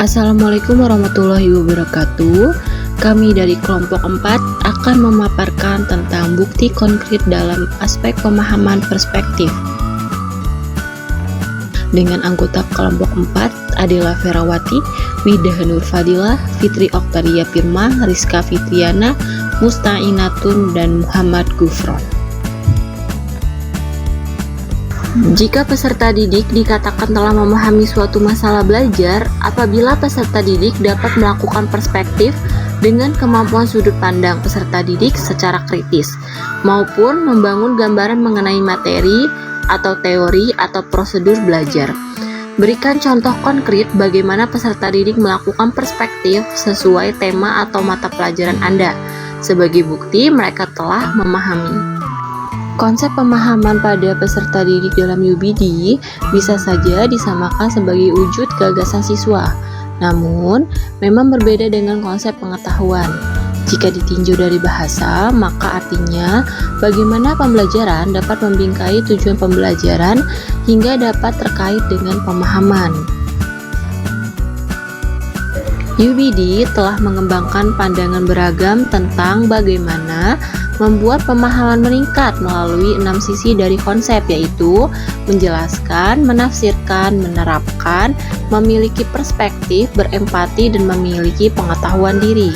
Assalamualaikum warahmatullahi wabarakatuh. Kami dari kelompok 4 akan memaparkan tentang bukti konkret dalam aspek pemahaman perspektif. Dengan anggota kelompok 4 adalah Ferawati, Widah Nur Fadilah, Fitri Oktaria Firma, Rizka Fitriana, Musta'inatun, dan Muhammad Gufron. Jika peserta didik dikatakan telah memahami suatu masalah belajar apabila peserta didik dapat melakukan perspektif dengan kemampuan sudut pandang peserta didik secara kritis, maupun membangun gambaran mengenai materi atau teori atau prosedur belajar. Berikan contoh konkret bagaimana peserta didik melakukan perspektif sesuai tema atau mata pelajaran Anda. Sebagai bukti mereka telah memahami. Konsep pemahaman pada peserta didik dalam UBD bisa saja disamakan sebagai wujud gagasan siswa, namun memang berbeda dengan konsep pengetahuan. Jika ditinjau dari bahasa, maka artinya bagaimana pembelajaran dapat membingkai tujuan pembelajaran hingga dapat terkait dengan pemahaman. UBD telah mengembangkan pandangan beragam tentang bagaimana membuat pemahaman meningkat melalui 6 sisi dari konsep, yaitu menjelaskan, menafsirkan, menerapkan, memiliki perspektif, berempati, dan memiliki pengetahuan diri.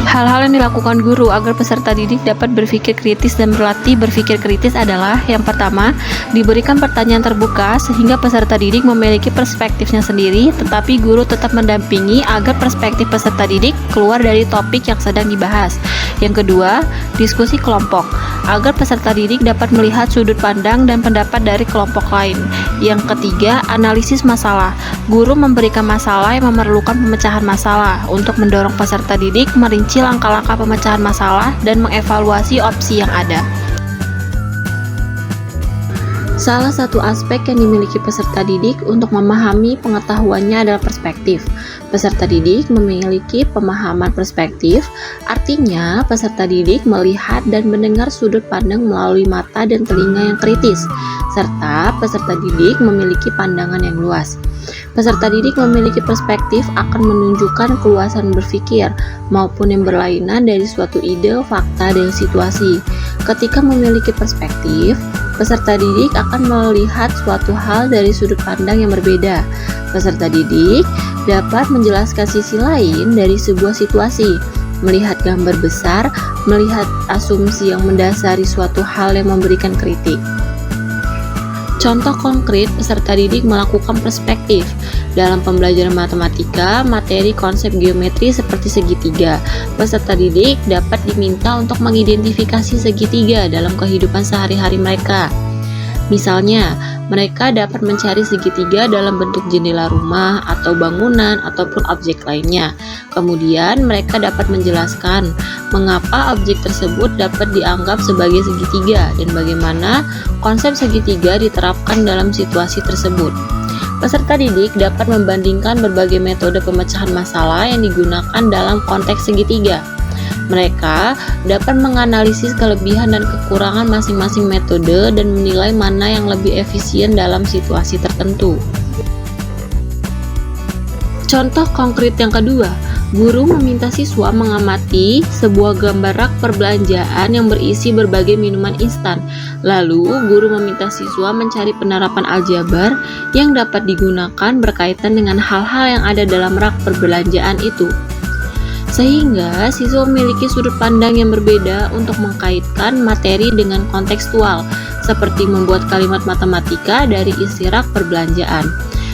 Hal-hal yang dilakukan guru agar peserta didik dapat berpikir kritis dan berlatih berpikir kritis adalah: yang pertama, diberikan pertanyaan terbuka sehingga peserta didik memiliki perspektifnya sendiri, tetapi guru tetap mendampingi agar perspektif peserta didik keluar dari topik yang sedang dibahas. Yang kedua, diskusi kelompok agar peserta didik dapat melihat sudut pandang dan pendapat dari kelompok lain. Yang ketiga, analisis masalah. Guru memberikan masalah yang memerlukan pemecahan masalah untuk mendorong peserta didik merinci langkah-langkah pemecahan masalah dan mengevaluasi opsi yang ada. Salah satu aspek yang dimiliki peserta didik untuk memahami pengetahuannya adalah perspektif. Peserta didik memiliki pemahaman perspektif, artinya peserta didik melihat dan mendengar sudut pandang melalui mata dan telinga yang kritis, serta peserta didik memiliki pandangan yang luas. Peserta didik memiliki perspektif akan menunjukkan keluasan berpikir maupun yang berlainan dari suatu ide, fakta, dan situasi. Ketika memiliki perspektif, peserta didik akan melihat suatu hal dari sudut pandang yang berbeda. Peserta didik dapat menjelaskan sisi lain dari sebuah situasi, melihat gambar besar, melihat asumsi yang mendasari suatu hal yang memberikan kritik. Contoh konkret peserta didik melakukan perspektif dalam pembelajaran matematika, materi konsep geometri seperti segitiga. Peserta didik dapat diminta untuk mengidentifikasi segitiga dalam kehidupan sehari-hari mereka. Misalnya, mereka dapat mencari segitiga dalam bentuk jendela rumah atau bangunan ataupun objek lainnya. Kemudian mereka dapat menjelaskan mengapa objek tersebut dapat dianggap sebagai segitiga dan bagaimana konsep segitiga diterapkan dalam situasi tersebut. Peserta didik dapat membandingkan berbagai metode pemecahan masalah yang digunakan dalam konteks segitiga. Mereka dapat menganalisis kelebihan dan kekurangan masing-masing metode dan menilai mana yang lebih efisien dalam situasi tertentu. Contoh konkret yang kedua, guru meminta siswa mengamati sebuah gambar rak perbelanjaan yang berisi berbagai minuman instan. Lalu, guru meminta siswa mencari penerapan aljabar yang dapat digunakan berkaitan dengan hal-hal yang ada dalam rak perbelanjaan itu. Sehingga siswa memiliki sudut pandang yang berbeda untuk mengkaitkan materi dengan kontekstual, seperti membuat kalimat matematika dari isi rak perbelanjaan.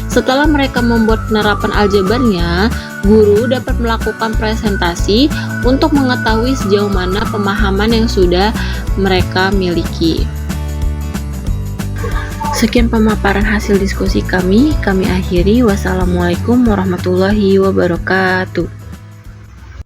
Setelah mereka membuat penerapan aljabarnya, guru dapat melakukan presentasi untuk mengetahui sejauh mana pemahaman yang sudah mereka miliki. Sekian pemaparan hasil diskusi kami akhiri. Wassalamualaikum warahmatullahi wabarakatuh.